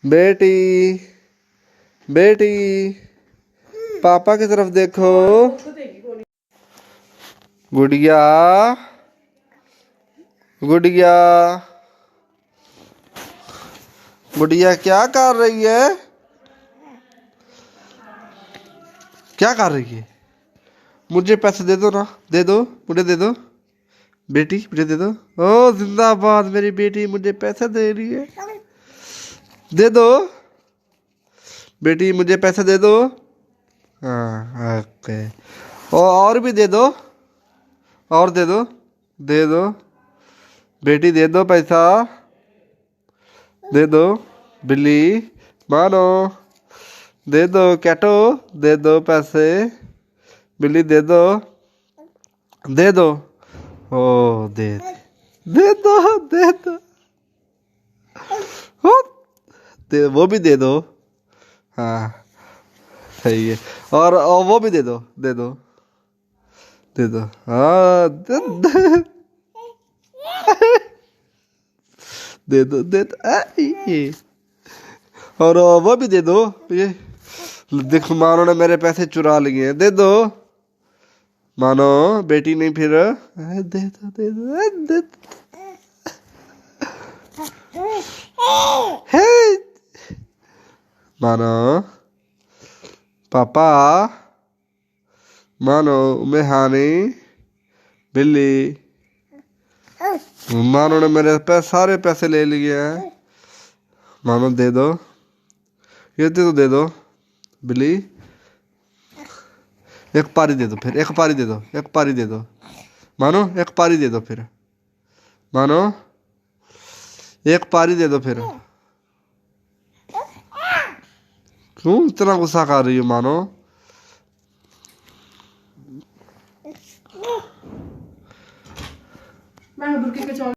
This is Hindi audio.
बेटी बेटी पापा की तरफ देखो। गुड़िया गुड़िया गुड़िया क्या कर रही है? क्या कर रही है? मुझे पैसे दे दो ना, दे दो, मुझे दे दो बेटी, मुझे दे दो। ओ जिंदाबाद, मेरी बेटी मुझे पैसे दे रही है। दे दो बेटी, मुझे पैसे दे दो। हाँ ओके। और भी दे दो, और दे दो, दे दो बेटी, दे दो पैसा, दे दो बिल्ली मानो, दे दो कैटो, दे दो पैसे बिल्ली, दे दो, दे दो। ओ दे दे दो, दे दो, ओ, दे, वो भी दे दो। हाँ सही है। और वो भी दे दो, दे दो, दे दो। हाँ दे दो, दे दो ये। और वो भी दे दो ये। देख मानो ने मेरे पैसे चुरा लिए हैं, दे दो मानो बेटी नहीं फिर। दे दो, दे दो, दे दो। हे मानो पापा, मानो मेहानी बिल्ली, मानो ने मेरे सारे पैसे ले लिए हैं। मानो दे दो, ये दे दो, दे दो बिल्ली। एक पारी दे दो, फिर एक पारी दे दो, एक पारी दे दो मानो, एक पारी दे दो फिर मानो, एक पारी दे दो फिर। क्यों इतना गुस्सा कर रही हो मानो? मैं